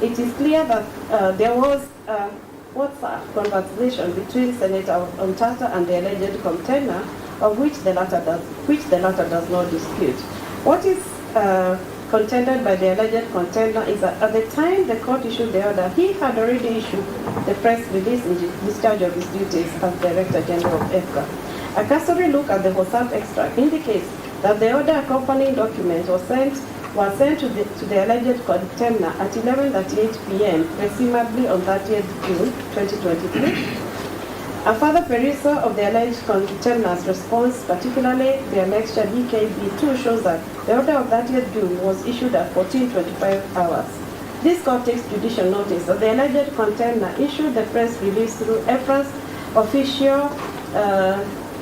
It is clear that there was WhatsApp conversation between Senator Omtata and the alleged contender, of which the latter does not dispute. What is contended by the alleged contender is that at the time the court issued the order, he had already issued the press release in discharge of his duties as Director General of EFCA. A cursory look at the WhatsApp extract indicates that the order accompanying document was sent to the alleged contender at 11:38 p.m., presumably on 30th June 2023. A further perusal of the alleged contender's response, particularly the alleged DKB2, shows that the order of 30th June was issued at 14:25 hours. This court takes judicial notice that the alleged contender issued the press release through EFRA's official,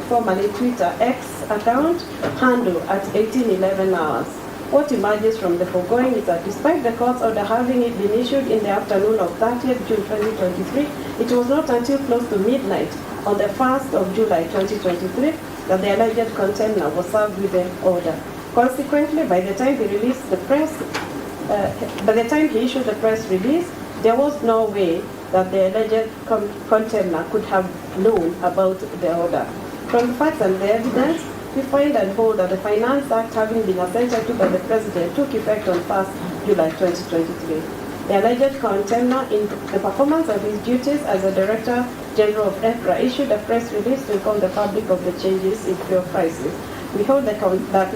formerly Twitter X account handle at 18:11 hours. What emerges from the foregoing is that despite the court's order having it been issued in the afternoon of 30th June 2023, it was not until close to midnight on the 1st of July 2023 that the alleged contender was served with the order. Consequently, by the time he issued the press release, there was no way that the alleged contender could have known about the order. From the facts and the evidence, we find and hold that the Finance Act, having been assented to by the President, took effect on 1st July 2023. The alleged contender, in the performance of his duties as a Director General of EFRA, issued a press release to inform the public of the changes in fuel prices. We hold that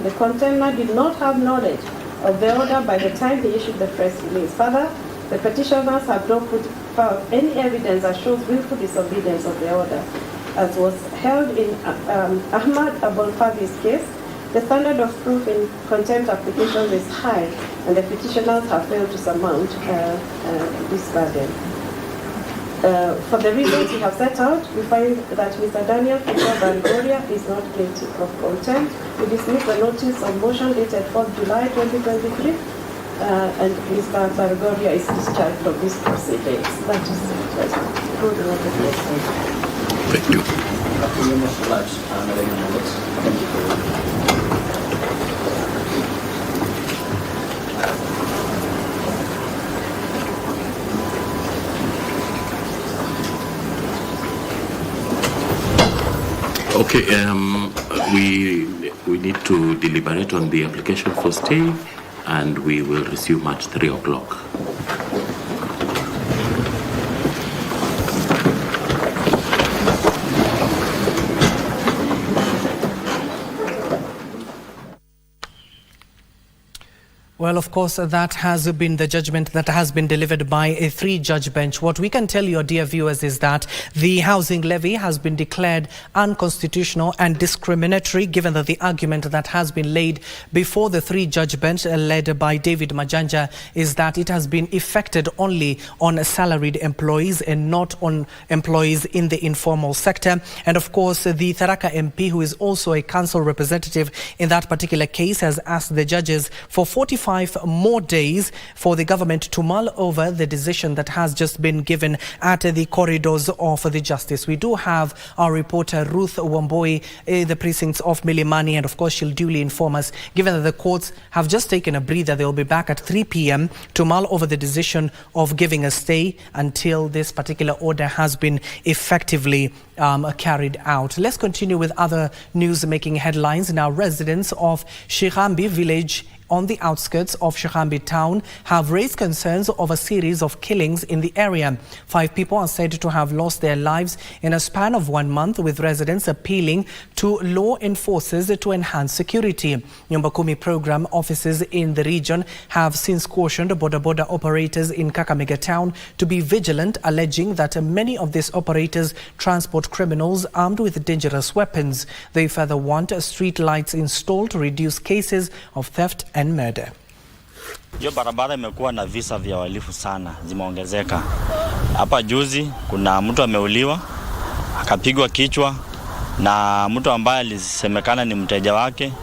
the contender did not have knowledge of the order by the time he issued the press release. Further, the petitioners have not put forward any evidence that shows willful disobedience of the order. As was held in Ahmad Abulfadi's case, the standard of proof in contempt applications is high, and the petitioners have failed to surmount this burden. For the reasons we have set out, we find that Mr. Daniel Bangoria is not guilty of contempt. We dismiss the notice of motion dated 4th July 2023, and Mr. Bangoria is discharged from these proceedings. That is it. Thank you. Okay, we need to deliberate on the application for stay, and we will resume at 3 o'clock. Well, of course, that has been the judgment that has been delivered by a 3-judge bench. What we can tell you, dear viewers, is that the housing levy has been declared unconstitutional and discriminatory, given that the argument that has been laid before the 3-judge bench, led by David Majanja, is that it has been effected only on salaried employees and not on employees in the informal sector. And of course, the Tharaka MP, who is also a council representative in that particular case, has asked the judges for 45 more days for the government to mull over the decision that has just been given at the corridors of the justice. We do have our reporter Ruth Wamboi in the precincts of Milimani, and of course she'll duly inform us, given that the courts have just taken a breather. They'll be back at 3 p.m. to mull over the decision of giving a stay until this particular order has been effectively carried out. Let's continue with other news making headlines. Now, residents of Shirambi village on the outskirts of Shirambi town have raised concerns of a series of killings in the area. 5 people are said to have lost their lives in a span of 1 month, with residents appealing to law enforcers to enhance security. Nyumba Kumi program officers in the region have since cautioned boda operators in Kakamega town to be vigilant, alleging that many of these operators transport criminals armed with dangerous weapons. They further want street lights installed to reduce cases of theft and murder. Hiyo barabara imekuwa na visa vya uhalifu sana, zimeongezeka. Hapa juzi kuna mtu ameuliwa, akapigwa kichwa na mtu ambaye alisemekana ni mteja wake,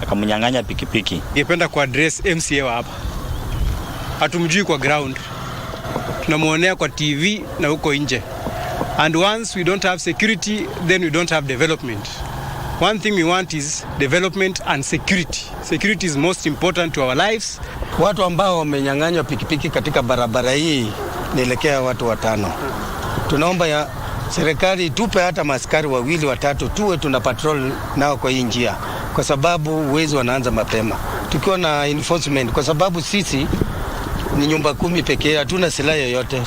akamnyang'anya pikipiki. Ningependa ku address MCA wa hapa. Hatumjui kwa ground. Tunamuonea kwa TV na huko nje. And once we don't have security, then we don't have development. One thing we want is development and security. Security is most important to our lives, Watu ambao wamenyang'anywa pikipiki katika barabara hii nielekea watu 5. Tunaomba ya serikali tupe hata maaskari 2 3 tuwe tuna patrol nao kwa hii njia, kwa sababu wezi wanaanza mapema. Tukiwa na enforcement, kwa sababu sisi ni nyumba 10 pekee, hatuna silaha yoyote.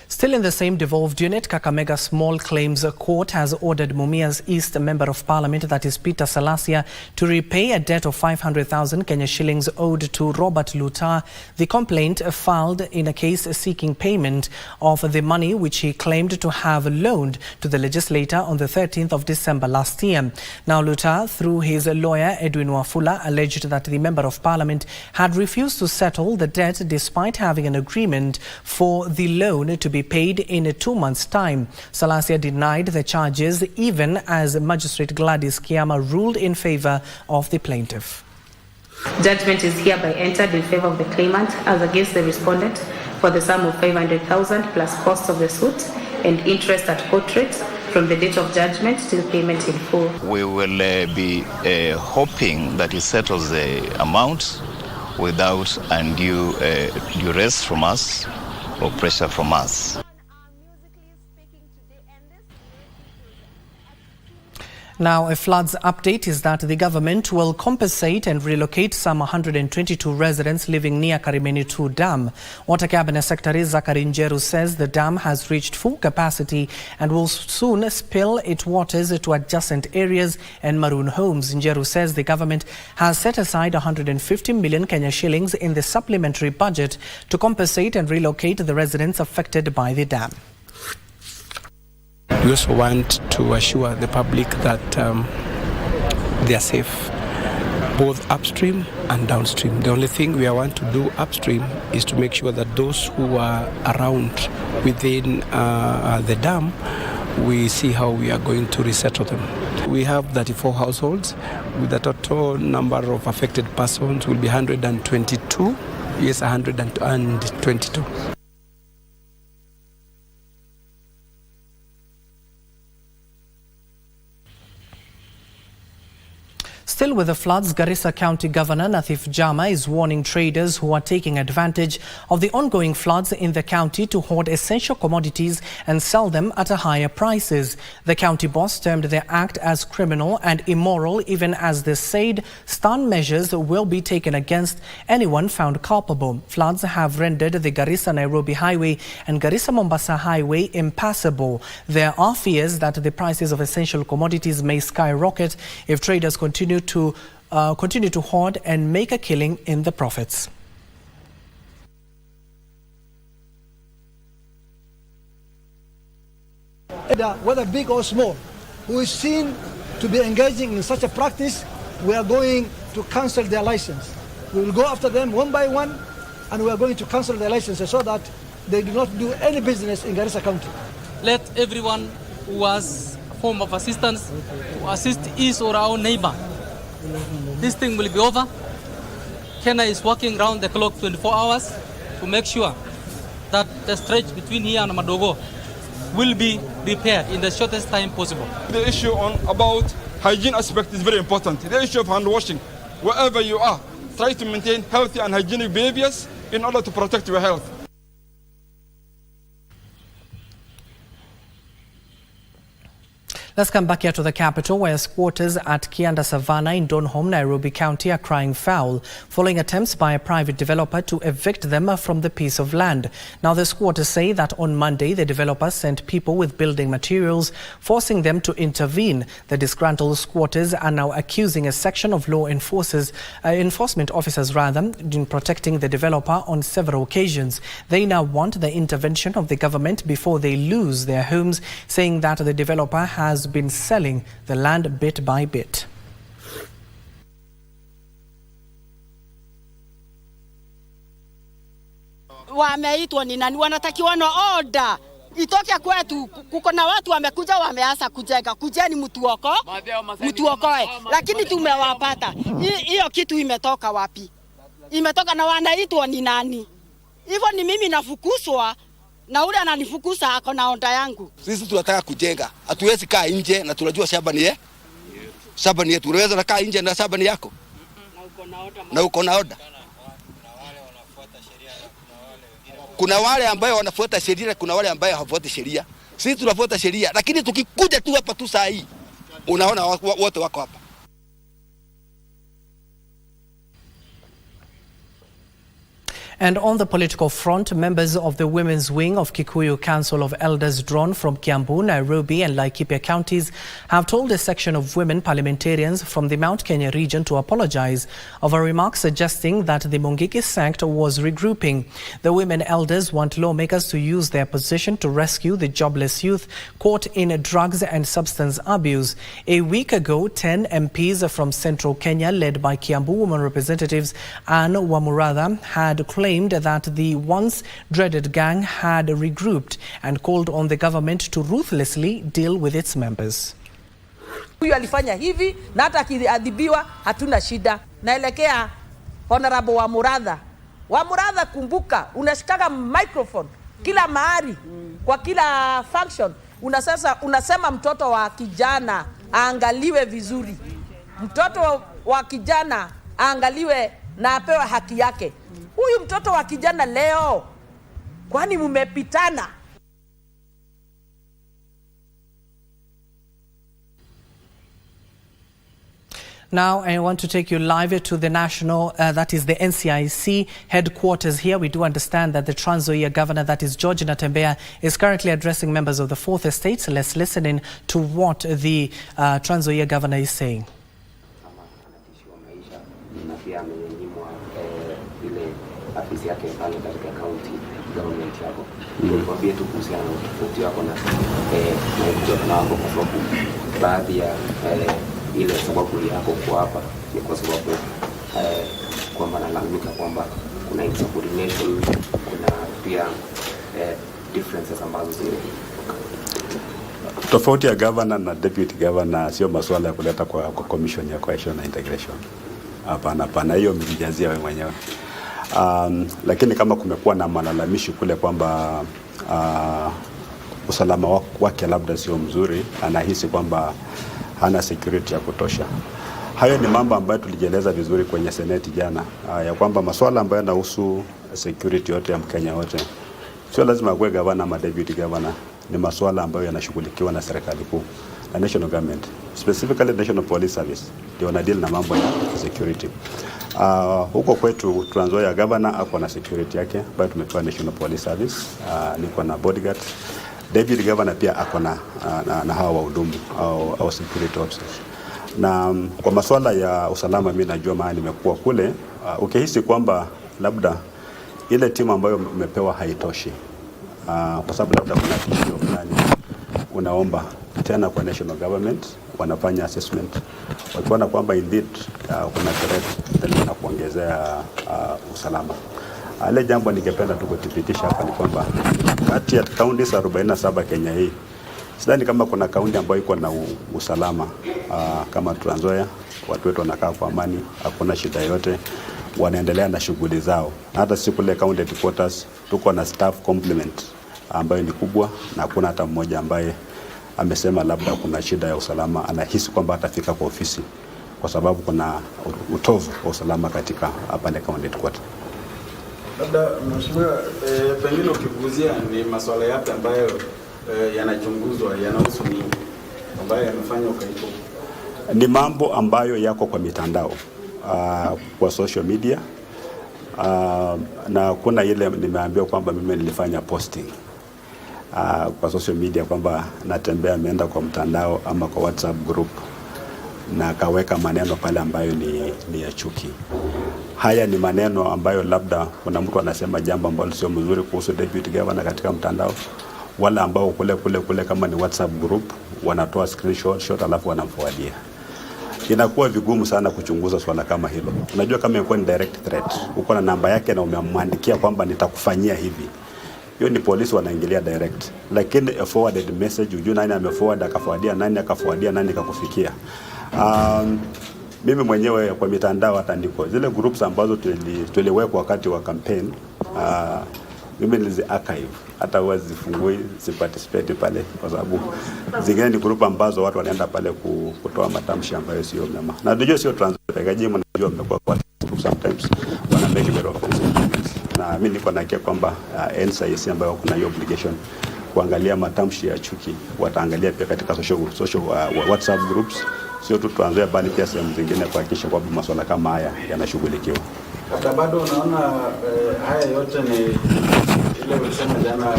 Still in the same devolved unit, Kakamega Small Claims Court has ordered Mumias East Member of Parliament, that is Peter Salasia, to repay a debt of 500,000 Kenya shillings owed to Robert Lutar. The complaint filed in a case seeking payment of the money which he claimed to have loaned to the legislator on the 13th of December last year. Now Lutar, through his lawyer Edwin Wafula, alleged that the Member of Parliament had refused to settle the debt despite having an agreement for the loan to be paid in 2 months' time. Salasia denied the charges even as Magistrate Gladys Kiama ruled in favor of the plaintiff. Judgment is hereby entered in favor of the claimant as against the respondent for the sum of 500,000 plus costs of the suit and interest at court rates from the date of judgment till payment in full. We will be hoping that he settles the amount without undue duress from us or pressure from us. Now, a floods update is that the government will compensate and relocate some 122 residents living near Karimeni 2 Dam. Water Cabinet Secretary Zachary Njeru says the dam has reached full capacity and will soon spill its waters to adjacent areas and maroon homes. Njeru says the government has set aside 150 million Kenya shillings in the supplementary budget to compensate and relocate the residents affected by the dam. We also want to assure the public that they are safe, both upstream and downstream. The only thing we want to do upstream is to make sure that those who are around within the dam, we see how we are going to resettle them. We have 34 households with the total number of affected persons will be 122. Yes, 122. Still with the floods, Garissa County Governor Nathif Jama is warning traders who are taking advantage of the ongoing floods in the county to hoard essential commodities and sell them at higher prices. The county boss termed their act as criminal and immoral, even as they said stern measures will be taken against anyone found culpable. Floods have rendered the Garissa-Nairobi Highway and Garissa-Mombasa Highway impassable. There are fears that the prices of essential commodities may skyrocket if traders continue to hoard and make a killing in the profits. Whether big or small, who is seen to be engaging in such a practice, we are going to cancel their license. We will go after them one by one, and we are going to cancel their licenses so that they do not do any business in Garissa County. Let everyone who has a form of assistance to assist his or our neighbor. This thing will be over. Kenya is working round the clock 24 hours to make sure that the stretch between here and Madogo will be repaired in the shortest time possible. The issue about hygiene aspect is very important. The issue of hand washing, wherever you are, try to maintain healthy and hygienic behaviors in order to protect your health. Let's come back here to the capital, where squatters at Kianda Savannah in Donholm, Nairobi County are crying foul following attempts by a private developer to evict them from the piece of land. Now, the squatters say that on Monday, the developer sent people with building materials, forcing them to intervene. The disgruntled squatters are now accusing a section of law enforcement officers in protecting the developer on several occasions. They now want the intervention of the government before they lose their homes, saying that the developer has been selling the land bit by bit. Wameitwa ni nani? Wanatakiwa na order itoke kwetu. Kuko na watu wamekuja wameanza kujenga. Kujeni mtuokoe. Lakini tumewapata. Hiyo kitu imetoka wapi? Imetoka na wanaitwa ni nani? Hivyo ni mimi nafukuswa na ule ananifukusa ako na onda yangu. Sisi tunataka kujenga. Hatuwezi kaa nje na tunajua shamba ni Saba ni yetu. Unaweza nakaa nje na saba ni yako. Na uko na oda. Kuna wale ambao wanafuata sheria, kuna wale ambao hawafuati sheria. Sisi tunafuata sheria, lakini tukikuja tu hapa tu saa hii unaona wote wako hapa. And on the political front, members of the Women's Wing of Kikuyu Council of Elders drawn from Kiambu, Nairobi and Laikipia counties have told a section of women parliamentarians from the Mount Kenya region to apologize over remarks suggesting that the Mungiki sect was regrouping. The women elders want lawmakers to use their position to rescue the jobless youth caught in drugs and substance abuse. A week ago, 10 MPs from Central Kenya, led by Kiambu women representatives Anne Wamuratha, had claimed that the once dreaded gang had regrouped and called on the government to ruthlessly deal with its members. Huyu alifanya hivi na hata akiadhibiwa hatuna shida. Naelekea Honorable Wamuratha. Wamuratha, kumbuka unashikaga microphone kila mahali kwa kila function. Unasema mtoto wa kijana aangaliwe vizuri. Mtoto wa kijana aangaliwe na apewe haki yake. Huyu mtoto wa kijana leo, kwani mumepitana? Now, I want to take you live to the national, that is the NCIC headquarters here. We do understand that the Trans Nzoia governor, that is George Natembeya, is currently addressing members of the Fourth Estate. So let's listen in to what the Trans Nzoia governor is saying. Afisi yake pale katika county government yako. Nikwambie tu kuhusiana na tofauti yako na na wako kwa sababu baadhi ya ile sababu yako kwa hapa ni kwa sababu kwamba nalalamika kwamba kuna insubordination, kuna pia differences ambazo zile. Tofauti ya governor na deputy governor sio masuala ya kuleta kwa commission ya cohesion na integration. Hapana, hiyo mlijazia wewe mwenyewe. Lakini kama kumekuwa na malalamishi kule kwamba usalama wake labda sio mzuri, anahisi kwamba hana security ya kutosha. Hayo ni mambo ambayo tulijieleza vizuri kwenye Senate jana, ya kwamba masuala ambayo yanahusu security yote ya Mkenya wote sio lazima kuwe governor ama deputy governor, ni masuala ambayo yanashughulikiwa na serikali kuu na national government, specifically National Police Service ndio wanadeal na mambo ya security. Huko kwetu Trans Nzoia governor ako na security yake ambayo tumepewa National Police Service, niko na bodyguard. Deputy governor pia ako na hawa wahudumu au security officers. Na kwa masuala ya usalama mimi najua maana nimekuwa kule, ukihisi kwamba labda ile timu ambayo umepewa haitoshi, kwa sababu labda kuna tishio fulani, unaomba tena kwa national government, wanafanya assessment, wakiona kwamba indeed kuna threat tena na kuongezea usalama. Ale jambo ningependa tu kuthibitisha hapa ni kwamba kati ya counties 47 Kenya hii, sidhani kama kuna kaunti ambayo iko na usalama kama Trans Nzoia. Watu wetu wanakaa kwa amani, hakuna shida yote, wanaendelea na shughuli zao. Hata siku kule county headquarters tuko na staff complement ambayo ni kubwa, na hakuna hata mmoja ambaye amesema labda kuna shida ya usalama, anahisi kwamba atafika kwa ofisi kwa sababu kuna utovu wa usalama katika pale county headquarters. Labda mheshimiwa, pengine ukiguzia ni masuala yapi ambayo yanachunguzwa, yanahusu ni ambayo yamefanya ukaito? Ni mambo ambayo yako kwa mitandao, kwa social media, na kuna ile nimeambiwa kwamba mimi nilifanya posting kwa social media kwamba Natembeya ameenda kwa mtandao ama kwa WhatsApp group na akaweka maneno pale ambayo ni ya chuki. Haya ni maneno ambayo labda kuna mtu anasema jambo ambalo sio mzuri kuhusu deputy governor katika mtandao, wala ambao kule kama ni WhatsApp group wanatoa screenshot alafu wanamforwardia. Inakuwa vigumu sana kuchunguza swala kama hilo. Unajua kama ilikuwa ni direct threat, uko na namba yake na umemwandikia kwamba nitakufanyia hivi, hiyo ni polisi wanaingilia direct. Lakini a forwarded message, ujue nani ameforward, akaforwardia nani, akaforwardia nani, kakufikia. Mimi mwenyewe kwa mitandao hata ndiko zile groups ambazo tuliwekwa wakati wa campaign, mimi nilizi archive, hata huwa zifungui ziparticipate pale, kwa sababu zingine ni group ambazo watu wanaenda pale kutoa matamshi ambayo sio mema. Na ndio sio transparency, mnajua mmekuwa kwa sometimes wana make very offensive comments. Na mimi niko nakia kwamba NCIC ambayo kuna hiyo obligation kuangalia matamshi ya chuki, wataangalia pia katika social WhatsApp groups, sio tu tuanze bali pia sehemu zingine kuhakikisha kwamba masuala kama haya yanashughulikiwa. Hata bado unaona haya yote ni ile ulisema jana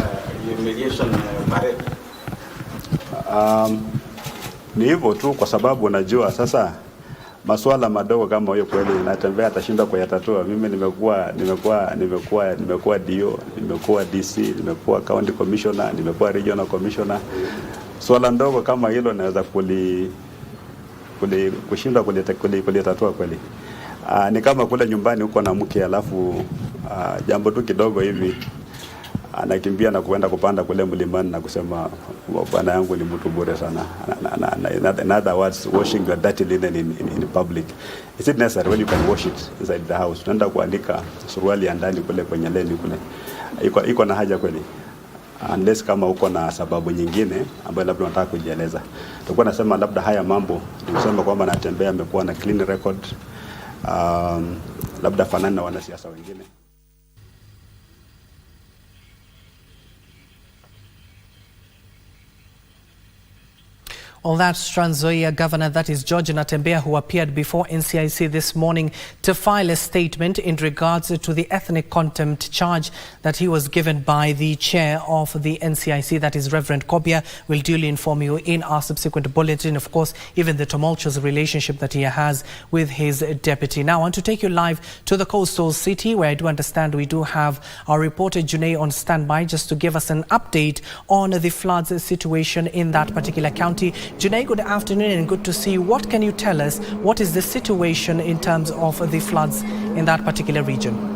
humiliation parade. Ni hivyo tu, kwa sababu unajua sasa masuala madogo kama hiyo kweli natembea atashinda kuyatatua. Mimi nimekuwa DO, nimekuwa DC, nimekuwa county commissioner, nimekuwa regional commissioner. Swala ndogo kama hilo naweza kushinda kulitatua kweli. Ni kama kule nyumbani uko na mke alafu jambo tu kidogo hivi anakimbia na kuenda kupanda kule mlimani na kusema bwana yangu ni mtu bure sana. In other words, washing your dirty linen in public. Is it necessary when you can wash it inside the house? Unaenda kuandika suruali ya ndani kule kwenye leni kule. Iko na haja kweli? Unless kama uko na sababu nyingine ambayo labda unataka kujieleza. Tulikuwa nasema labda haya mambo, tunasema kwamba Natembea amekuwa na clean record. Labda fanana na wanasiasa wengine. On that, Trans Nzoia Governor, that is George Natembea, who appeared before NCIC this morning to file a statement in regards to the ethnic contempt charge that he was given by the chair of the NCIC, that is Reverend Kobia. We'll duly inform you in our subsequent bulletin. Of course, even the tumultuous relationship that he has with his deputy. Now, I want to take you live to the coastal city, where I do understand we do have our reporter Junay on standby just to give us an update on the floods situation in that particular county. Junay, good afternoon and good to see you. What can you tell us? What is the situation in terms of the floods in that particular region?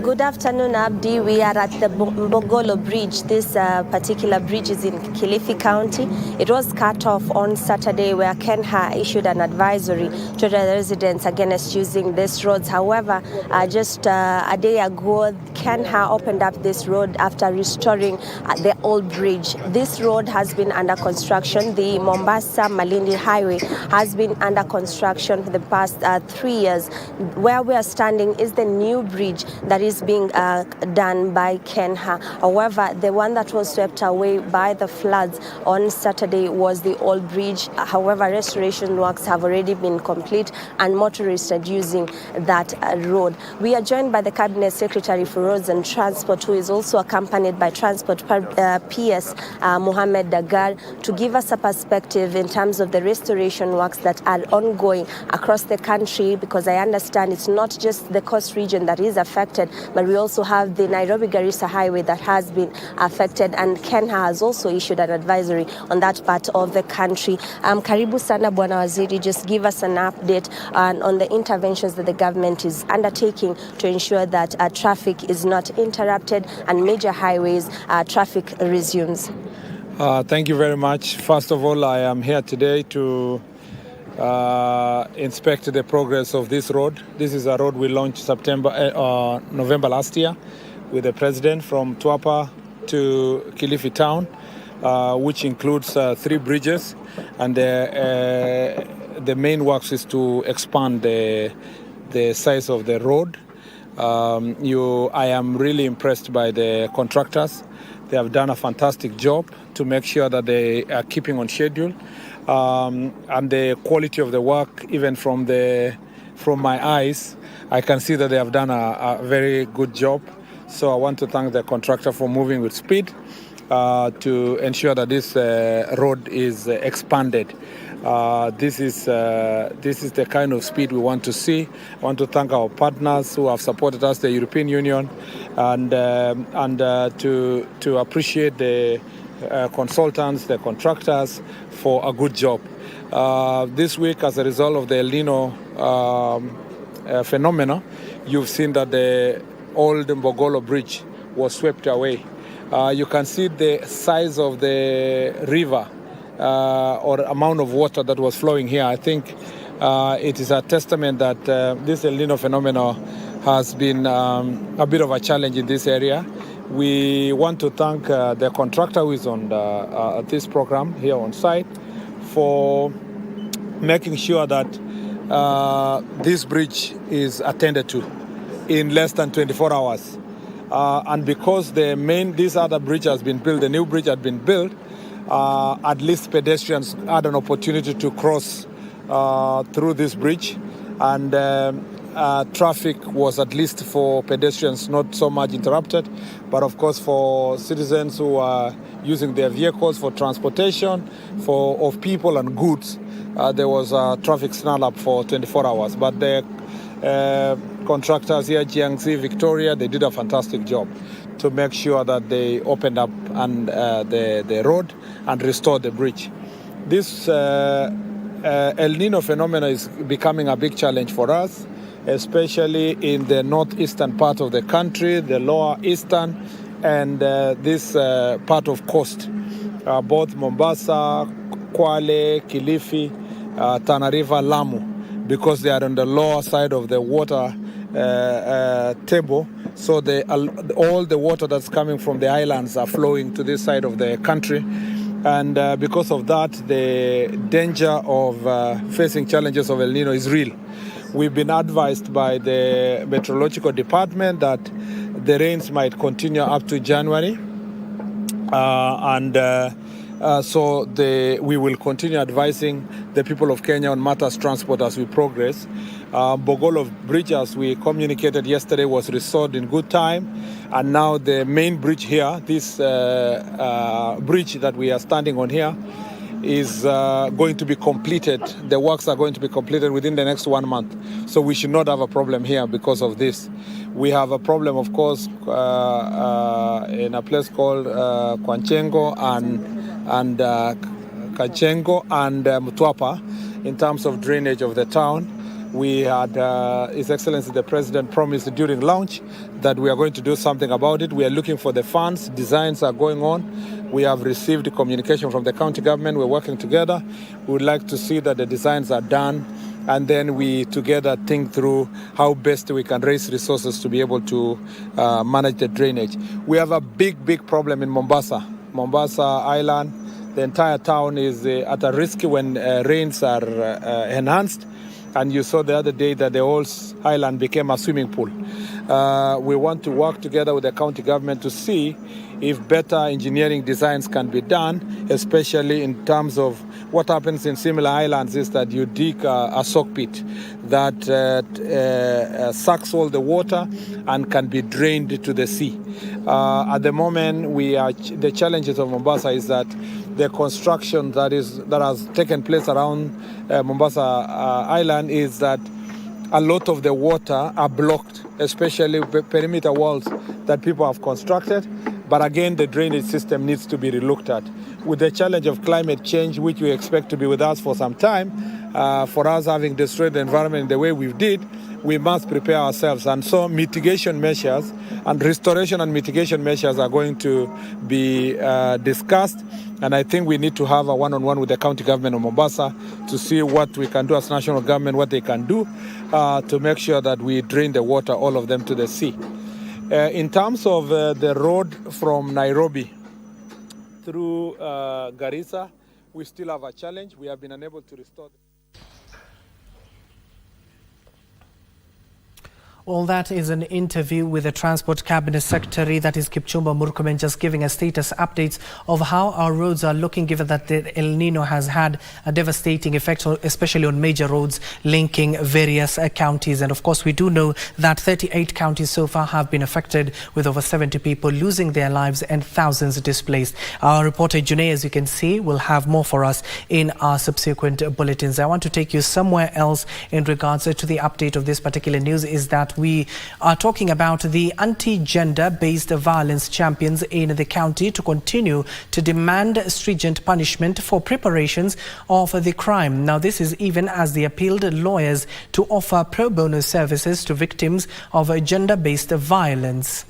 Good afternoon, Abdi. We are at the Mbogolo Bridge. This particular bridge is in Kilifi County. It was cut off on Saturday, where KENHA issued an advisory to the residents against using these roads. However, just a day ago, KENHA opened up this road after restoring the old bridge. This road has been under construction. The Mombasa-Malindi Highway has been under construction for the past 3 years. Where we are standing is the new bridge that is being done by KENHA. However, the one that was swept away by the floods on Saturday was the old bridge. However, restoration works have already been complete and motorists are using that road. We are joined by the Cabinet Secretary for Roads and Transport, who is also accompanied by Transport PS Mohammed Dagar, to give us a perspective in terms of the restoration works that are ongoing across the country, because I understand it's not just the coast region that is affected, but we also have the Nairobi-Garissa highway that has been affected, and KENHA has also issued an advisory on that part of the country. Karibu sana Bwana Waziri, just give us an update on the interventions that the government is undertaking to ensure that traffic is not interrupted and major highways traffic resumes. Thank you very much. First of all, I am here today to inspect the progress of this road. This is a road we launched November last year with the president, from Twapa to Kilifi town, which includes 3 bridges, and the main works is to expand the size of the road. I am really impressed by the contractors. They have done a fantastic job to make sure that they are keeping on schedule. And the quality of the work, even from my eyes, I can see that they have done a very good job. So I want to thank the contractor for moving with speed to ensure that this road is expanded. This is the kind of speed we want to see. I want to thank our partners who have supported us, the European Union, and to appreciate the consultants, the contractors, for a good job. This week, as a result of the El Nino phenomena, you've seen that the old Mbogolo Bridge was swept away. You can see the size of the river or amount of water that was flowing here. I think it is a testament that this El Nino phenomenon has been a bit of a challenge in this area. We want to thank the contractor who is on this program here on site for making sure that this bridge is attended to in less than 24 hours. And because this other bridge has been built, the new bridge had been built, at least pedestrians had an opportunity to cross through this bridge. And traffic was, at least for pedestrians, not so much interrupted. But of course, for citizens who are using their vehicles for transportation of people and goods, there was a traffic snarl-up for 24 hours. But the contractors here, Jiangxi, Victoria, they did a fantastic job to make sure that they opened up the road and restored the bridge. This El Nino phenomenon is becoming a big challenge for us, especially in the northeastern part of the country, the lower eastern, and this part of coast, both Mombasa, Kwale, Kilifi, Tana River, Lamu, because they are on the lower side of the water table. So all the water that's coming from the islands are flowing to this side of the country. And because of that, the danger of facing challenges of El Nino is real. We've been advised by the meteorological department that the rains might continue up to January. So we will continue advising the people of Kenya on matters transport as we progress. Bogolo Bridge, as we communicated yesterday, was restored in good time. And now the main bridge here, this bridge that we are standing on here, is going to be completed. The works are going to be completed within the next 1 month. So we should not have a problem here because of this. We have a problem, of course, in a place called Kwanchengo and Kachengo and Mtwapa in terms of drainage of the town. We had His Excellency the President promised during launch that we are going to do something about it. We are looking for the funds. Designs are going on. We have received communication from the county government. We're working together. We would like to see that the designs are done, and then we together think through how best we can raise resources to be able to manage the drainage. We have a big problem in Mombasa Island. The entire town is at a risk when rains are enhanced. And you saw the other day that the whole island became a swimming pool. We want to work together with the county government to see if better engineering designs can be done, especially in terms of what happens in similar islands is that you dig a soak pit that sucks all the water and can be drained to the sea. At the moment, the challenges of Mombasa is that the construction that has taken place around Mombasa Island is that a lot of the water are blocked, especially perimeter walls that people have constructed. But again, the drainage system needs to be relooked at. With the challenge of climate change, which we expect to be with us for some time, for us having destroyed the environment in the way we did, we must prepare ourselves. And so mitigation measures and restoration and mitigation measures are going to be discussed. And I think we need to have a one-on-one with the county government of Mombasa to see what we can do as national government, what they can do to make sure that we drain the water, all of them, to the sea. In terms of the road from Nairobi through Garissa, we still have a challenge. We have been unable to restore. All that is an interview with the Transport Cabinet Secretary, that is Kipchumba Murkomen, just giving a status updates of how our roads are looking, given that the El Nino has had a devastating effect, especially on major roads linking various counties. And of course, we do know that 38 counties so far have been affected, with over 70 people losing their lives and thousands displaced. Our reporter Junaid, as you can see, will have more for us in our subsequent bulletins. I want to take you somewhere else in regards to the update of this particular news, is that we are talking about the anti-gender-based violence champions in the county to continue to demand stringent punishment for preparations of the crime. Now, this is even as they appealed lawyers to offer pro bono services to victims of gender-based violence.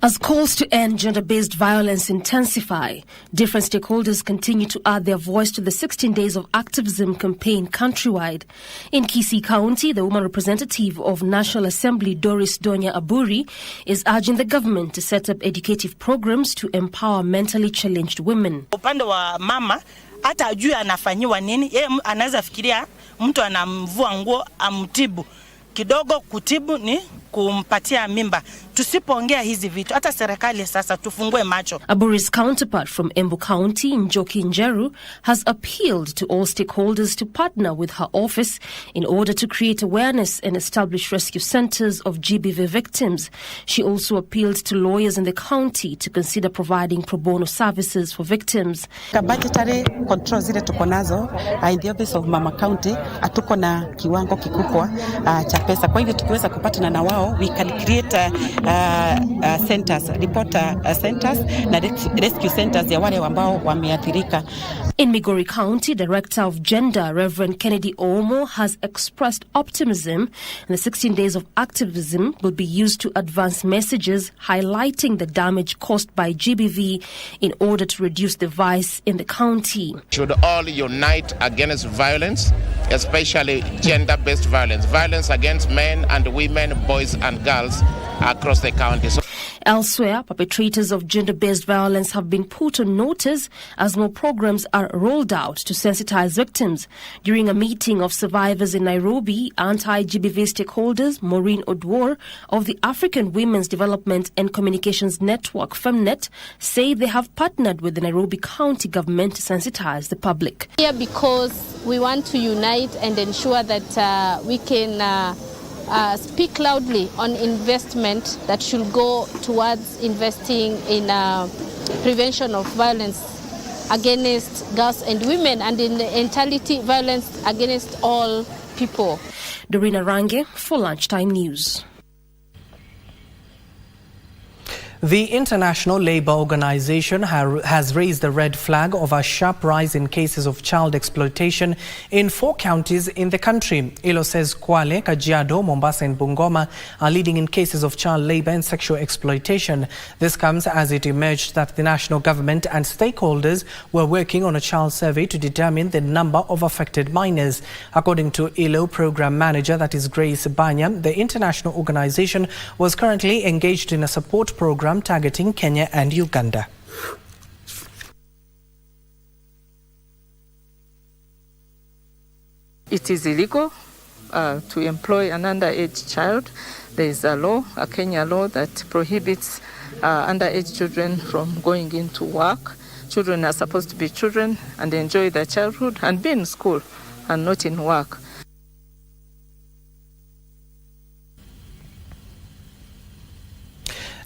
As calls to end gender-based violence intensify, different stakeholders continue to add their voice to the 16 Days of Activism campaign countrywide. In KBC County, the woman representative of National Assembly, Doris Donya Aburi, is urging the government to set up educative programs to empower mentally challenged women. Upande wa mama, hata ajui anafanyiwa nini, yeye anaweza fikiria mtu anamvua nguo amtibu. Kidogo kutibu ni kumpatia mimba. Tusipoongea hizi vitu, hata serikali sasa tufungue macho. Aburi's counterpart from Embu County, Njoki Njeru, has appealed to all stakeholders to partner with her office in order to create awareness and establish rescue centers of GBV victims. She also appealed to lawyers in the county to consider providing pro bono services for victims. Budgetary control zile tuko nazo in the office of Mama County atuko na kiwango kikubwa cha pesa. Kwa hivyo tukiweza kupatana na wao, we can create centers, reporter centers na rescue centers ya wale ambao wameathirika. In Migori County, Director of Gender, Reverend Kennedy Omo, has expressed optimism, and the 16 days of activism will be used to advance messages highlighting the damage caused by GBV in order to reduce the vice in the county. Should all unite against violence, especially gender-based violence, violence against men and women, boys and girls across the county. Elsewhere, perpetrators of gender-based violence have been put on notice as more programs are rolled out to sensitize victims. During a meeting of survivors in Nairobi, anti-GBV stakeholders Maureen Odwar of the African Women's Development and Communications Network, FEMNET, say they have partnered with the Nairobi County government to sensitize the public. Here because we want to unite and ensure that we can speak loudly on investment that should go towards investing in prevention of violence against girls and women and in entirety violence against all people. Dorina Range for Lunchtime News. The International Labour Organization has raised the red flag of a sharp rise in cases of child exploitation in 4 counties in the country. ILO says Kwale, Kajiado, Mombasa and Bungoma are leading in cases of child labour and sexual exploitation. This comes as it emerged that the national government and stakeholders were working on a child survey to determine the number of affected minors. According to ILO program manager, that is Grace Banya, the international organization was currently engaged in a support program targeting Kenya and Uganda. It is illegal to employ an underage child. There is a law, a Kenya law, that prohibits underage children from going into work. Children are supposed to be children and enjoy their childhood and be in school and not in work.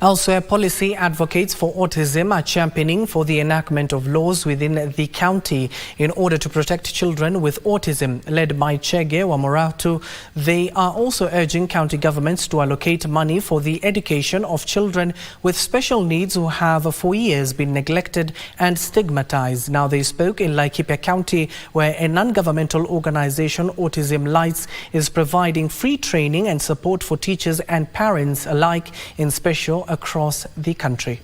Elsewhere, policy advocates for autism are championing for the enactment of laws within the county in order to protect children with autism. Led by Chege Wamoratu, they are also urging county governments to allocate money for the education of children with special needs who have for years been neglected and stigmatized. Now they spoke in Laikipia County, where a non-governmental organization, Autism Lights, is providing free training and support for teachers and parents alike in special across the country.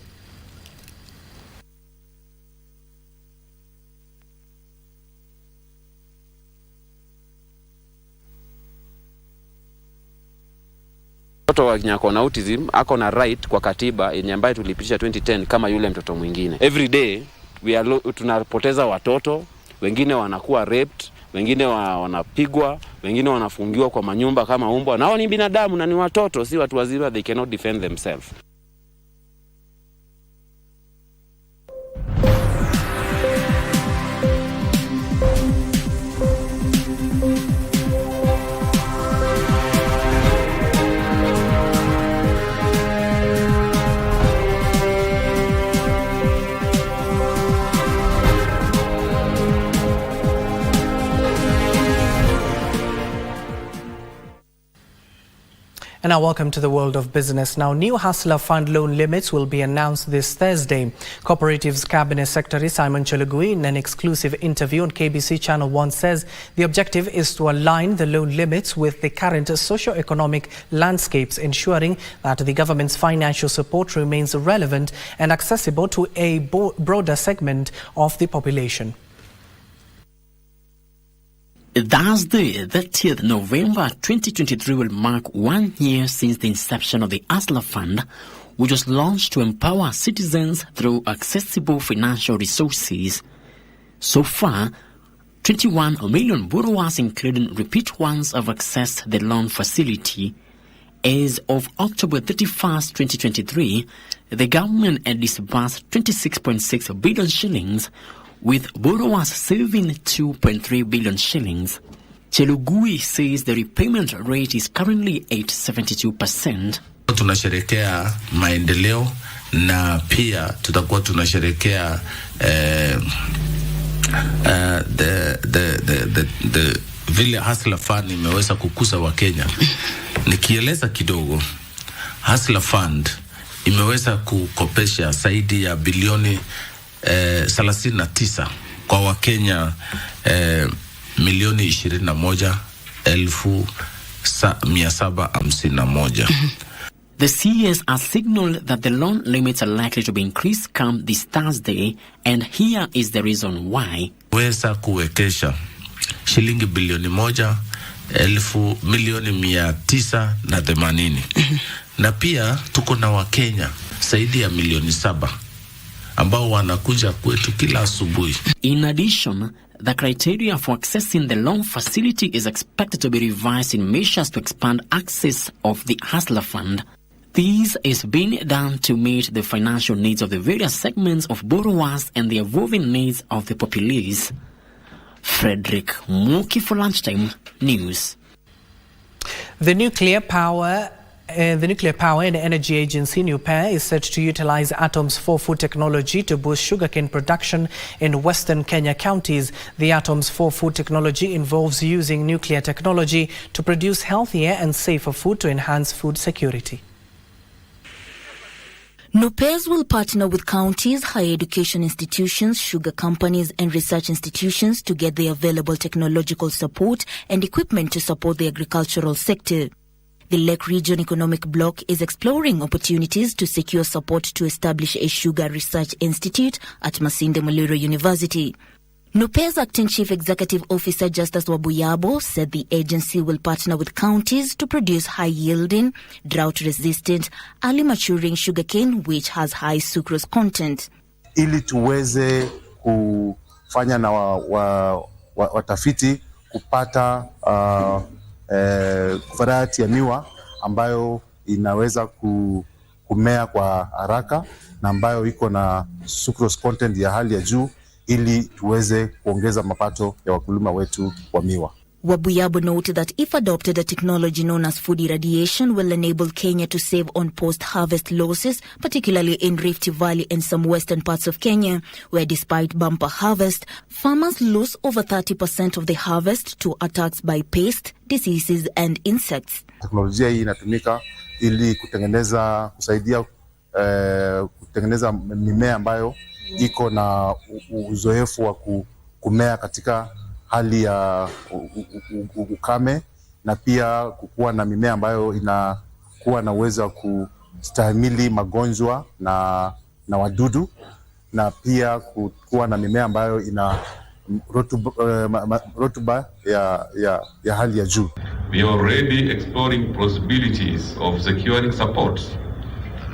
Mtoto wa ako na autism ako na right kwa katiba yenye ambayo tulipitisha 2010 kama yule mtoto mwingine. Every day tunapoteza watoto, wengine wanakuwa raped, wengine wanapigwa, wengine wanafungiwa kwa manyumba kama umbwa. Nao ni binadamu na ni watoto, si watu wazima, they cannot defend themselves. And now welcome to the world of business. Now, new Hustler Fund loan limits will be announced this Thursday. Cooperatives Cabinet Secretary Simon Chelugui, in an exclusive interview on KBC Channel 1, says the objective is to align the loan limits with the current socio-economic landscapes, ensuring that the government's financial support remains relevant and accessible to a broader segment of the population. Thursday, 30th November 2023 will mark 1 year since the inception of the Hustler Fund, which was launched to empower citizens through accessible financial resources. So far, 21 million borrowers, including repeat ones, have accessed the loan facility. As of October 31st, 2023, the government had disbursed 26.6 billion shillings, with borrowers saving 2.3 billion shillings. Chelugui says the repayment rate is currently at 72%. Tunasherekea maendeleo na pia tutakuwa tunasherekea the vile Hustler Fund imeweza kukuza Wakenya. Nikieleza kidogo, Hustler Fund imeweza kukopesha zaidi ya bilioni 39 kwa Wakenya milioni 21,751. The CS has signaled that the loan limits are likely to be increased come this Thursday, and here is the reason why. Weza kuwekesha shilingi bilioni 1,980,000 na pia tuko na Wakenya zaidi ya milioni 7 ambao wanakuja kwetu kila asubuhi. In addition, the criteria for accessing the loan facility is expected to be revised in measures to expand access of the Hustler Fund. This is being done to meet the financial needs of the various segments of borrowers and the evolving needs of the populace. Frederick Muki for Lunchtime News. The Nuclear Power and Energy Agency, NUPEA, is set to utilize Atom's 4-food technology to boost sugarcane production in western Kenya counties. The Atom's 4-food technology involves using nuclear technology to produce healthier and safer food to enhance food security. NUPEA will partner with counties, higher education institutions, sugar companies and research institutions to get the available technological support and equipment to support the agricultural sector. The Lake Region Economic Bloc is exploring opportunities to secure support to establish a sugar research institute at Masinde Muliro University. NUPEA's acting Chief Executive Officer Justus Wabuyabo said the agency will partner with counties to produce high-yielding, drought-resistant, early-maturing sugarcane which has high sucrose content. Ili tuweze kufanya na watafiti kupata variety ya miwa ambayo inaweza kumea kwa haraka na ambayo iko na sucrose content ya hali ya juu ili tuweze kuongeza mapato ya wakulima wetu wa miwa. Wabuyabo noted that if adopted, a technology known as food irradiation will enable Kenya to save on post-harvest losses, particularly in Rift Valley and some western parts of Kenya, where despite bumper harvest, farmers lose over 30% of the harvest to attacks by pests, diseases and insects. Teknolojia hii inatumika ili kusaidia kutengeneza mimea ambayo iko na uzoefu wa kumea katika hali ya ukame na pia kukuwa na mimea ambayo inakuwa na uwezo wa kustahimili magonjwa na wadudu na pia kukuwa na mimea ambayo ina rotuba ya hali ya juu. We are already exploring possibilities of securing support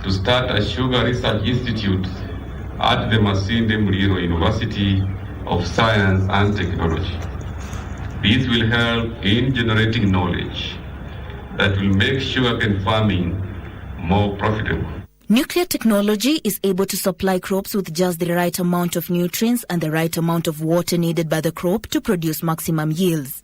to start a sugar research institute at the Masinde Muliro University of Science and Technology. This will help in generating knowledge that will make sugarcane farming more profitable. Nuclear technology is able to supply crops with just the right amount of nutrients and the right amount of water needed by the crop to produce maximum yields.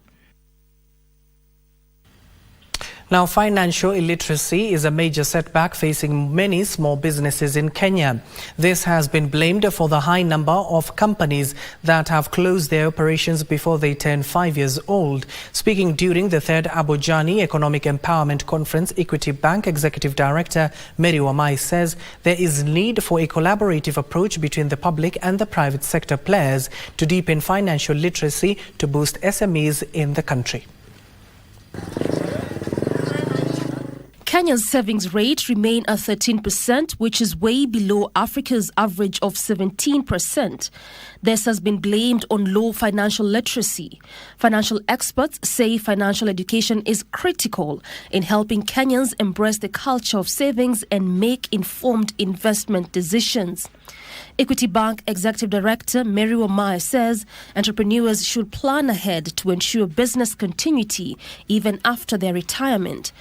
Now, financial illiteracy is a major setback facing many small businesses in Kenya. This has been blamed for the high number of companies that have closed their operations before they turn 5 years old. Speaking during the 3rd Abujani Economic Empowerment Conference, Equity Bank Executive Director Mary Wamai says there is need for a collaborative approach between the public and the private sector players to deepen financial literacy to boost SMEs in the country. Kenya's savings rate remain at 13%, which is way below Africa's average of 17%. This has been blamed on low financial literacy. Financial experts say financial education is critical in helping Kenyans embrace the culture of savings and make informed investment decisions. Equity Bank Executive Director Mary Wamai says entrepreneurs should plan ahead to ensure business continuity even after their retirement.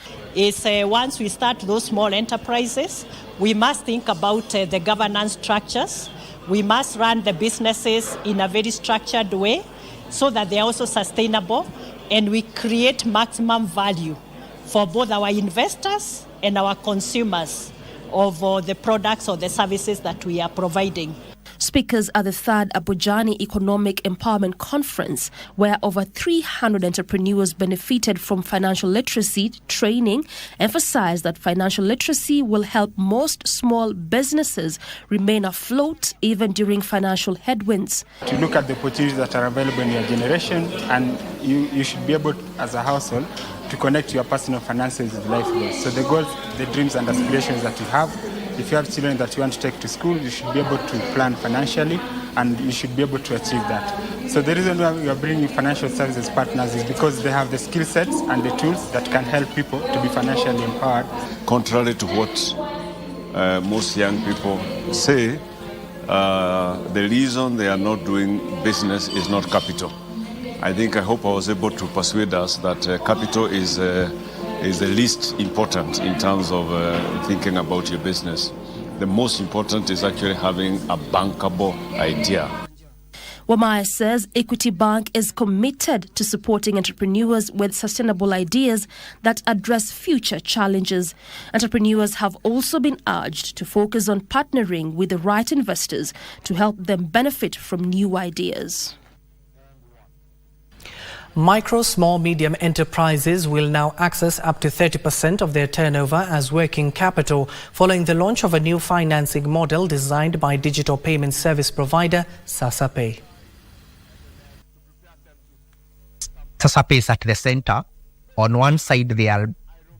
Once we start those small enterprises, we must think about the governance structures. We must run the businesses in a very structured way so that they are also sustainable and we create maximum value for both our investors and our consumers of the products or the services that we are providing. Speakers at the 3rd Abujani Economic Empowerment Conference, where over 300 entrepreneurs benefited from financial literacy training, emphasized that financial literacy will help most small businesses remain afloat even during financial headwinds. To look at the opportunities that are available in your generation, and you should be able, as a household, to connect your personal finances with life goals. So the goals, the dreams and aspirations that you have, if you have children that you want to take to school, you should be able to plan financially and you should be able to achieve that. So the reason why we are bringing financial services partners is because they have the skill sets and the tools that can help people to be financially empowered. Contrary to what most young people say, the reason they are not doing business is not capital. I hope I was able to persuade us that capital is the least important in terms of thinking about your business. The most important is actually having a bankable idea. Wamai says Equity Bank is committed to supporting entrepreneurs with sustainable ideas that address future challenges. Entrepreneurs have also been urged to focus on partnering with the right investors to help them benefit from new ideas. Micro, small, medium enterprises will now access up to 30% of their turnover as working capital following the launch of a new financing model designed by digital payment service provider SasaPay. SasaPay is at the center. On one side, they are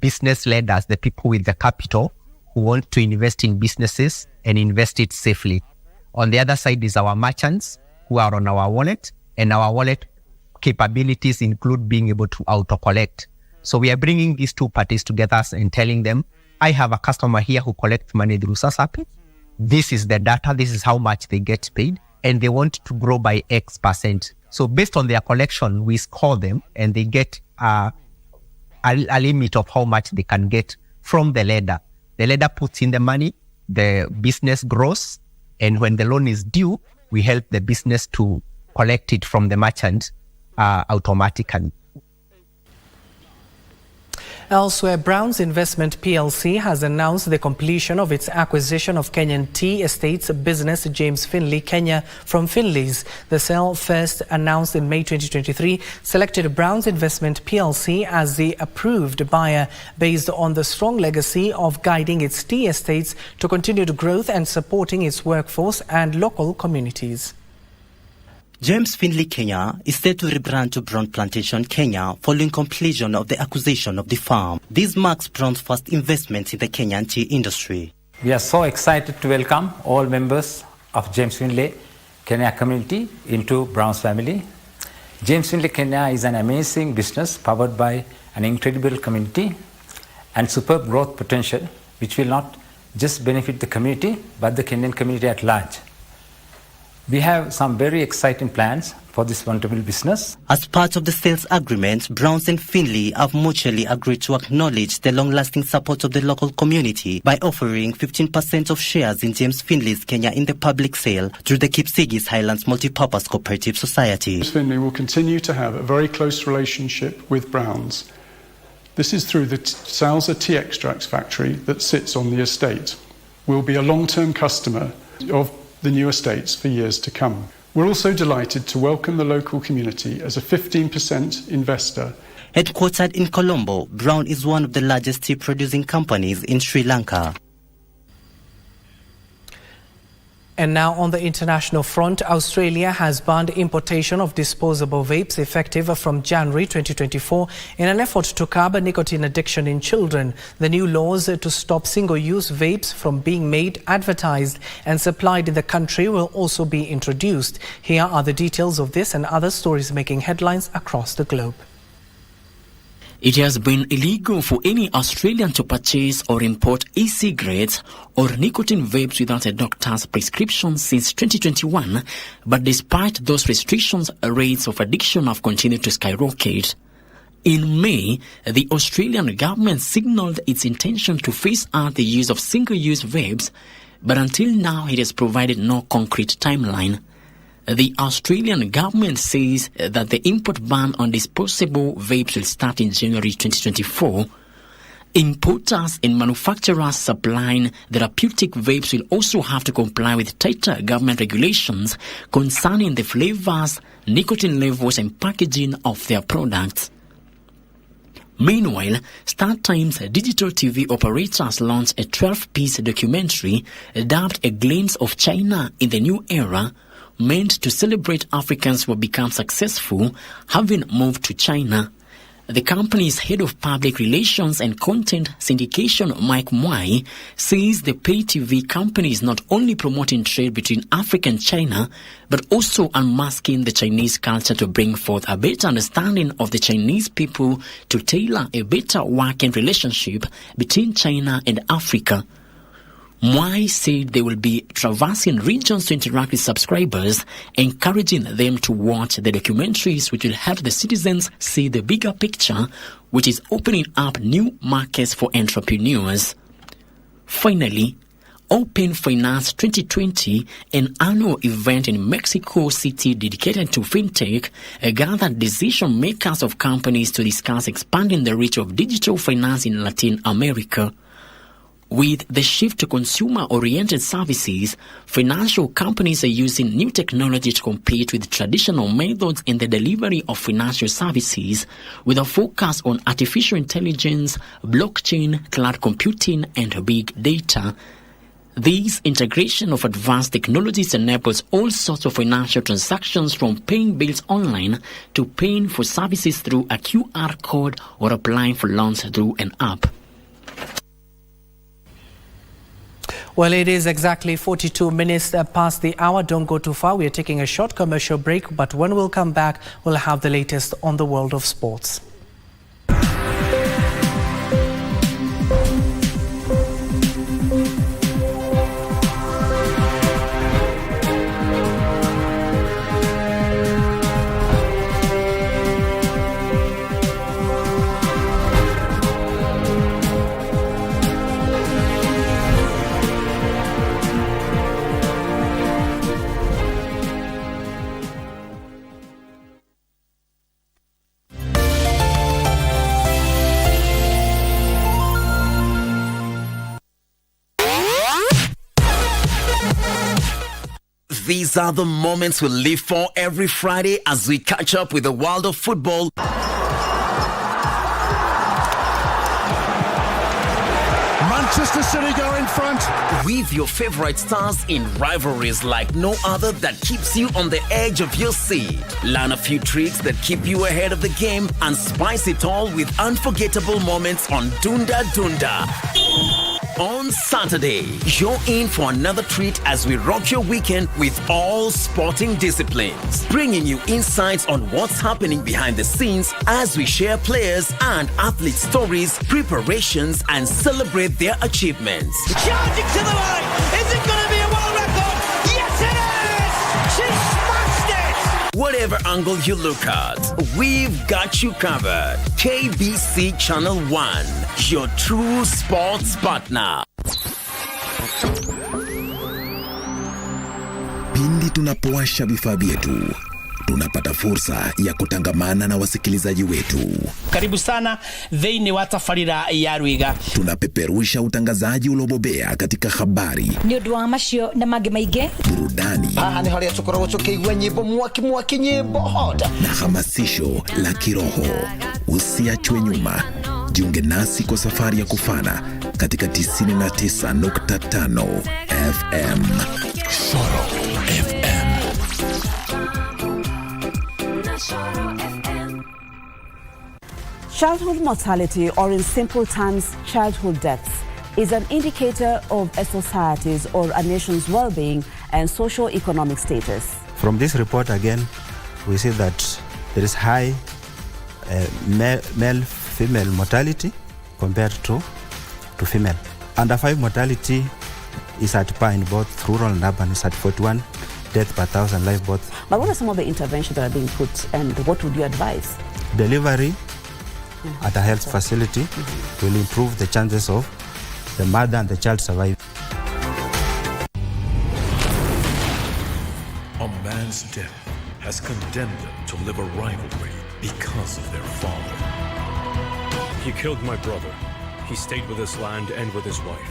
business leaders, the people with the capital who want to invest in businesses and invest it safely. On the other side is our merchants who are on our wallet, and our wallet capabilities include being able to auto-collect. So we are bringing these two parties together and telling them, I have a customer here who collects money through SasaPay. This is the data, this is how much they get paid, and they want to grow by X%. So based on their collection, we score them and they get a limit of how much they can get from the lender. The lender puts in the money, the business grows, and when the loan is due, we help the business to collect it from the merchant automatically. Elsewhere, Brown's Investment PLC has announced the completion of its acquisition of Kenyan tea estates business James Finley Kenya from Finleys. The sale, first announced in May 2023, selected Brown's Investment PLC as the approved buyer based on the strong legacy of guiding its tea estates to continued growth and supporting its workforce and local communities. James Finley Kenya is set to rebrand to Brown Plantation Kenya following completion of the acquisition of the farm. This marks Brown's first investment in the Kenyan tea industry. We are so excited to welcome all members of James Finley Kenya community into Brown's family. James Finley Kenya is an amazing business powered by an incredible community and superb growth potential, which will not just benefit the community but the Kenyan community at large. We have some very exciting plans for this wonderful business. As part of the sales agreement, Browns and Finley have mutually agreed to acknowledge the long-lasting support of the local community by offering 15% of shares in James Finley's Kenya in the public sale through the Kipsigis Highlands Multipurpose Cooperative Society. James Finley will continue to have a very close relationship with Browns This is through the Salsa tea extracts factory that sits on the estate. We'll be a long-term customer of the new estates for years to come. We're also delighted to welcome the local community as a 15% investor. Headquartered in Colombo, Brown is one of the largest tea producing companies in Sri Lanka. And now on the international front, Australia has banned importation of disposable vapes effective from January 2024 in an effort to curb nicotine addiction in children. The new laws to stop single-use vapes from being made, advertised and supplied in the country will also be introduced. Here are the details of this and other stories making headlines across the globe. It has been illegal for any Australian to purchase or import e-cigarettes or nicotine vapes without a doctor's prescription since 2021, but despite those restrictions, rates of addiction have continued to skyrocket. In May, the Australian government signalled its intention to phase out the use of single-use vapes, but until now it has provided no concrete timeline. The Australian government says that the import ban on disposable vapes will start in January 2024. Importers and manufacturers supplying therapeutic vapes will also have to comply with tighter government regulations concerning the flavors, nicotine levels and packaging of their products. Meanwhile, StarTime's digital TV operators launched a 12-piece documentary dubbed A Glimpse of China in the New Era, meant to celebrate Africans who have become successful having moved to China. The company's head of public relations and content syndication, Mike Mwai, says the pay TV company is not only promoting trade between Africa and China, but also unmasking the Chinese culture to bring forth a better understanding of the Chinese people to tailor a better working relationship between China and Africa. Mwai said they will be traversing regions to interact with subscribers, encouraging them to watch the documentaries which will help the citizens see the bigger picture, which is opening up new markets for entrepreneurs. Finally, Open Finance 2020, an annual event in Mexico City dedicated to fintech, gathered decision makers of companies to discuss expanding the reach of digital finance in Latin America. With the shift to consumer-oriented services, financial companies are using new technology to compete with traditional methods in the delivery of financial services, with a focus on artificial intelligence, blockchain, cloud computing, and big data. This integration of advanced technologies enables all sorts of financial transactions, from paying bills online to paying for services through a QR code or applying for loans through an app. Well, it is exactly 42 minutes past the hour. Don't go too far. We are taking a short commercial break, but when we'll come back, we'll have the latest on the world of sports. These are the moments we live for every Friday as we catch up with the world of football. Manchester City go in front. With your favorite stars in rivalries like no other that keeps you on the edge of your seat. Learn a few tricks that keep you ahead of the game and spice it all with unforgettable moments on Dunda Dunda. On Saturday, you're in for another treat as we rock your weekend with all sporting disciplines, bringing you insights on what's happening behind the scenes as we share players and athlete stories, preparations, and celebrate their achievements. Charging to the line! Is it going to be a world record? Yes, it is! She smashed it! Whatever angle you look at, we've got you covered. KBC Channel 1, your true sports partner. Pindi tunapowasha vifaa vyetu, tunapata fursa ya kutangamana na wasikilizaji wetu. Karibu sana thĩinĩ wa tabarĩra ya Rwiga. Tunapeperusha utangazaji ulobobea katika habari, ni ũndũ wa macio na mangĩ maingĩ, burudani, ni harĩa tũkoragwo tũkĩigua nyĩmbo mwaki nyĩmbo hot, na hamasisho la kiroho. Usiachwe nyuma. Jiunge nasi kwa safari ya kufana katika 99.5 FM. Shoro FM. Childhood mortality, or in simple terms, childhood deaths, is an indicator of a society's or a nation's well-being and socio-economic status. From this report again, we see that there is high male-female mortality compared to female. Under 5 mortality is at par in both rural and urban. It's at 41 deaths per 1,000 live births. But what are some of the interventions that are being put, and what would you advise? Delivery at a health facility will improve the chances of the mother and the child surviving. A man's death has condemned them to live a rivalry because of their father. He killed my brother. He stayed with his land and with his wife.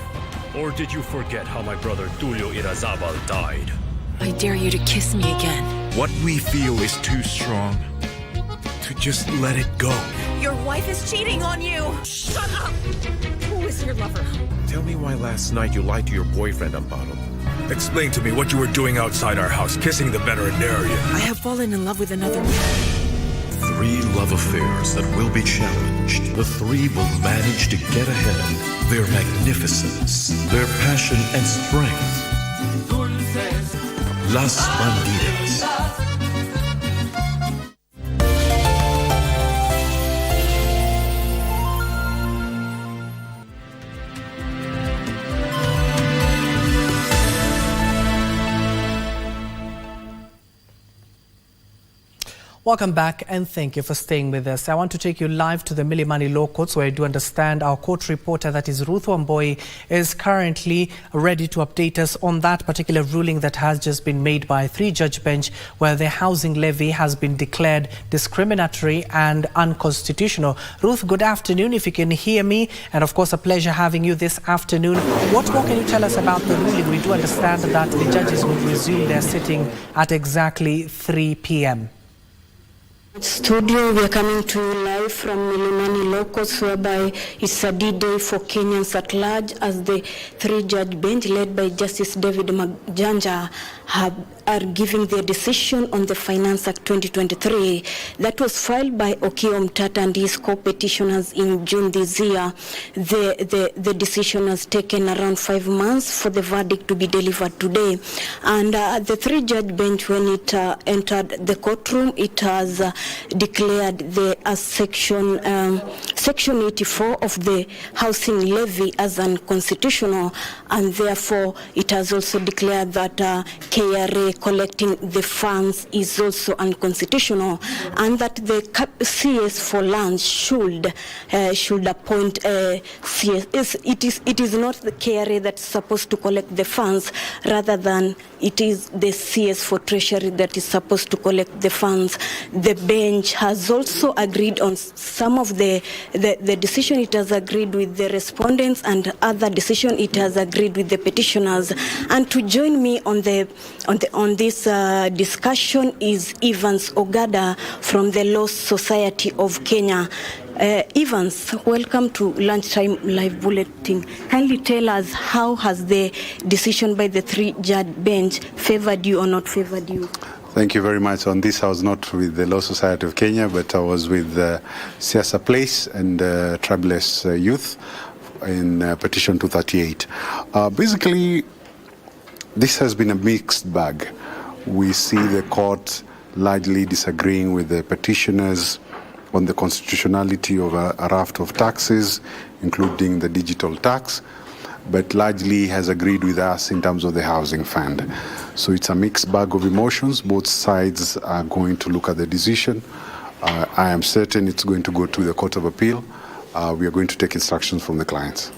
Or did you forget how my brother Tulio Irazabal died? I dare you to kiss me again. What we feel is too strong to just let it go. Your wife is cheating on you. Shut up! Who is your lover? Tell me why last night you lied to your boyfriend, Amparo. Explain to me what you were doing outside our house, kissing the veterinarian. I have fallen in love with another. 3 love affairs that will be challenged. The 3 will manage to get ahead. Their magnificence, their passion and strength. Las Bandidas. Welcome back and thank you for staying with us. I want to take you live to the Milimani Law Courts, where I do understand our court reporter, that is Ruth Wamboi, is currently ready to update us on that particular ruling that has just been made by a 3-judge bench, where the housing levy has been declared discriminatory and unconstitutional. Ruth, good afternoon, if you can hear me, and of course a pleasure having you this afternoon. What more can you tell us about the ruling? We do understand that the judges will resume their sitting at exactly 3 p.m. Studio, we are coming to you live from Milimani Law Courts, whereby it's a D-Day for Kenyans at large, as the 3-judge bench led by Justice David Majanja are giving their decision on the Finance Act 2023 that was filed by Okiya Omtata and his co-petitioners in June this year. The decision has taken around 5 months for the verdict to be delivered today. And the 3-judge bench, when it entered the courtroom, it has declared the section 84 of the housing levy as unconstitutional, and therefore it has also declared that KRA collecting the funds is also unconstitutional, and that the CS for lands should appoint CS. It is not the KRA that's supposed to collect the funds, rather than it is the CS for treasury that is supposed to collect the funds. The bench has also agreed on some of the decision. It has agreed with the respondents, and other decision it has agreed with the petitioners. And to join me on this discussion is Evans Ogada from the Law Society of Kenya. Evans, welcome to Lunchtime Live Bulletin. Kindly tell us, how has the decision by the 3-judge bench favored you or not favored you? Thank you very much. On this, I was not with the Law Society of Kenya, but I was with Siasa Place and Tribeless Youth in Petition 238. Basically, this has been a mixed bag. We see the court largely disagreeing with the petitioners on the constitutionality of a raft of taxes, including the digital tax, but largely has agreed with us in terms of the housing fund. So it's a mixed bag of emotions. Both sides are going to look at the decision. I am certain it's going to go to the Court of Appeal, we are going to take instructions from the clients.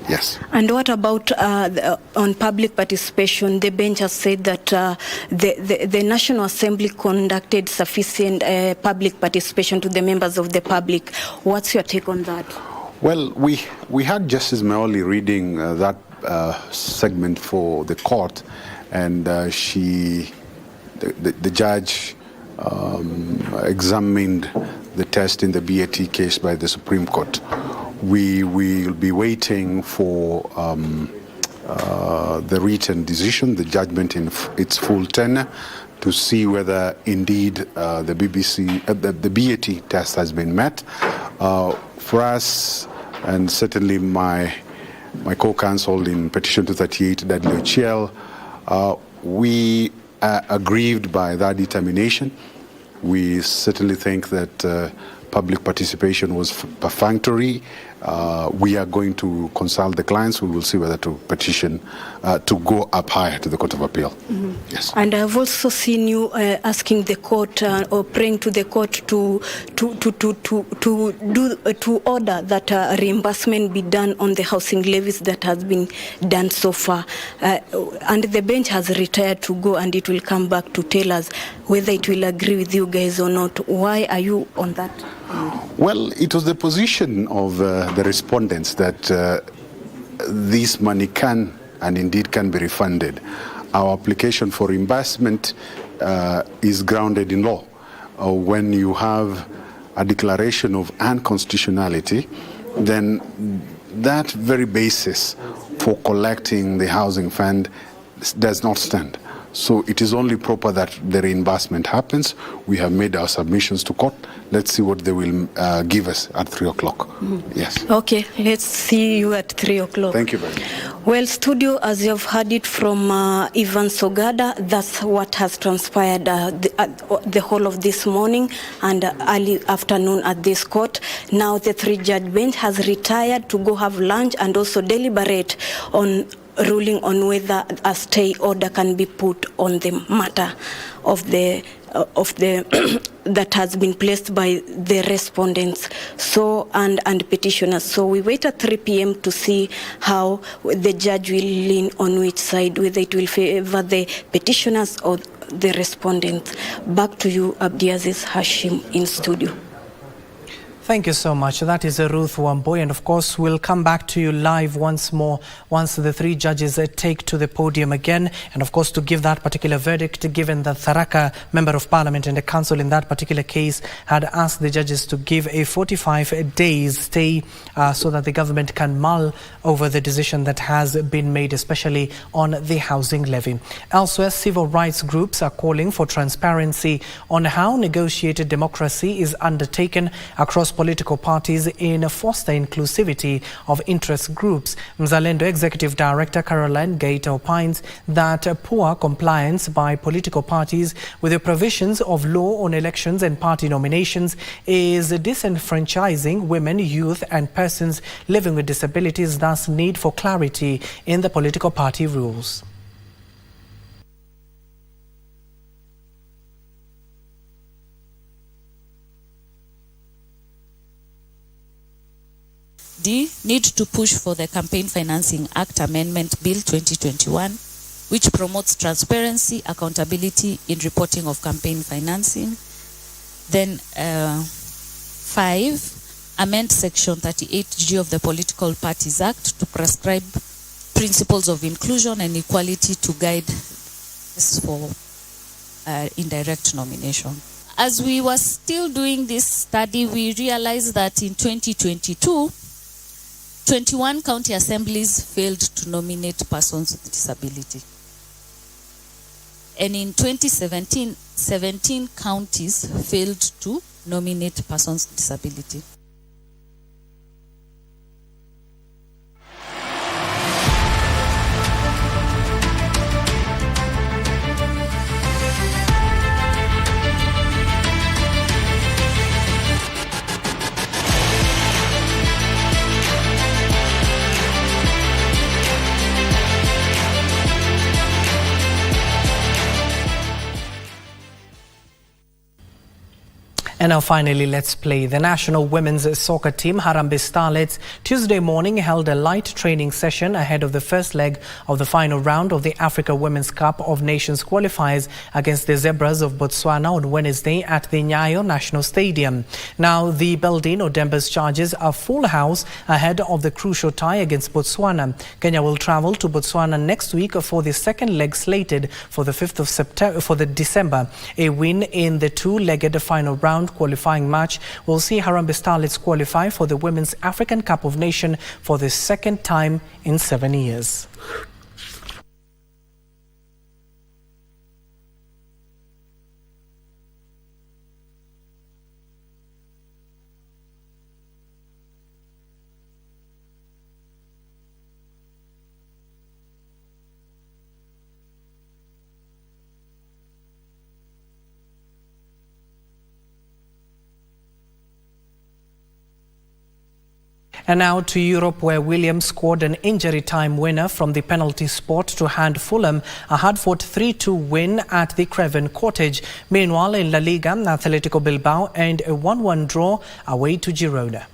Yes. And what about on public participation? The bench has said that the National Assembly conducted sufficient public participation to the members of the public. What's your take on that? Well, we had Justice Meoli reading that segment for the court, and the judge examined the test in the BAT case by the Supreme Court. We will be waiting for the written decision, the judgment in its full tenor, to see whether indeed the BAT test has been met. For us, and certainly my co-counsel in Petition 238, Dudley Ochiel, we are aggrieved by that determination. We certainly think that public participation was perfunctory. We are going to consult the clients. We will see whether to petition to go up higher to the Court of Appeal. Yes. And I've also seen you asking the court or praying to the court to order that reimbursement be done on the housing levies that has been done so far. And the bench has retired to go, and it will come back to tell us whether it will agree with you guys or not. Why are you on that? Well, it was the position of the respondents that this money can and indeed can be refunded. Our application for reimbursement is grounded in law. When you have a declaration of unconstitutionality, then that very basis for collecting the housing fund does not stand. So it is only proper that the reimbursement happens. We have made our submissions to court. Let's see what they will give us at 3 o'clock. Yes. Okay, let's see you at 3 o'clock. Thank you very much. Well, studio, as you've heard it from Ivan Sogada, that's what has transpired the whole of this morning and early afternoon at this court. Now the three-judge bench has retired to go have lunch and also deliberate on ruling on whether a stay order can be put on the matter of the that has been placed by the respondents and petitioners. So we wait at 3 p.m. to see how the judge will lean on which side, whether it will favor the petitioners or the respondents. Back to you, Abdiaziz, Hashim in studio. Thank you so much. That is Ruth Wamboi, and of course we'll come back to you live once more once the three judges take to the podium again, and of course to give that particular verdict, given that Tharaka Member of Parliament and the Council in that particular case had asked the judges to give a 45 days stay so that the government can mull over the decision that has been made, especially on the housing levy. Elsewhere, civil rights groups are calling for transparency on how negotiated democracy is undertaken across political parties in foster inclusivity of interest groups. Mzalendo Executive Director Caroline Gaita opines that poor compliance by political parties with the provisions of law on elections and party nominations is disenfranchising women, youth and persons living with disabilities, thus need for clarity in the political party rules. D. Need to push for the Campaign Financing Act Amendment Bill 2021, which promotes transparency, accountability in reporting of campaign financing. Then 5. Amend Section 38G of the Political Parties Act to prescribe principles of inclusion and equality to guide for indirect nomination. As we were still doing this study, we realized that in 2022, 21 county assemblies failed to nominate persons with disability. And in 2017, 17 counties failed to nominate persons with disability. And now finally, let's play. The national women's soccer team, Harambee Starlets, Tuesday morning held a light training session ahead of the first leg of the final round of the Africa Women's Cup of Nations qualifiers against the Zebras of Botswana on Wednesday at the Nyayo National Stadium. Now, the Beldino Dembas charges a full house ahead of the crucial tie against Botswana. Kenya will travel to Botswana next week for the second leg slated for the 5th of September, for the December. A win in the two-legged final round qualifying match will see Harambee Starlets qualify for the Women's African Cup of Nations for the second time in 7 years. And now to Europe, where Williams scored an injury time winner from the penalty spot to hand Fulham a hard-fought 3-2 win at the Craven Cottage. Meanwhile, in La Liga, Atletico Bilbao earned a 1-1 draw away to Girona.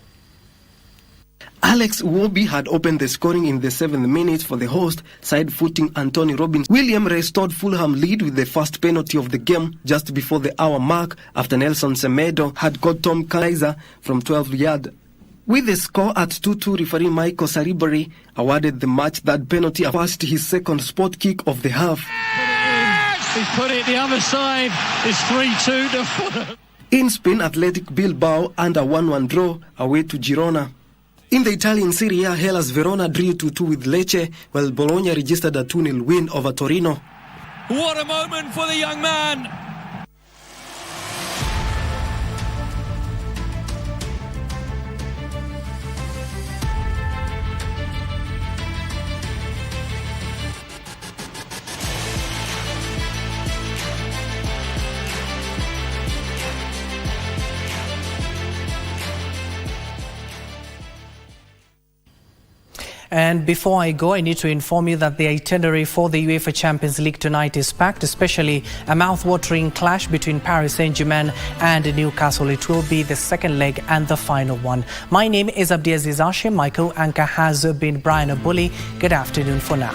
Alex Iwobi had opened the scoring in the 7th minute for the host, side-footing Anthony Robbins. William restored Fulham lead with the first penalty of the game just before the hour mark after Nelson Semedo had caught Tom Kaiser from 12 yards. With the score at 2-2, referee Michael Saribari awarded the match that penalty past his second spot kick of the half. He's put it the other side. It's 3-2 to Fulham. In Spain, Athletic Bilbao and a 1-1 draw away to Girona. In the Italian Serie A, Hellas Verona drew 2-2 with Lecce, while Bologna registered a 2-0 win over Torino. What a moment for the young man! And before I go, I need to inform you that the itinerary for the UEFA Champions League tonight is packed, especially a mouth-watering clash between Paris Saint-Germain and Newcastle. It will be the second leg and the final one. My name is Abdiaziz Hashim. My co-anchor has been Brian Abuli. Good afternoon for now.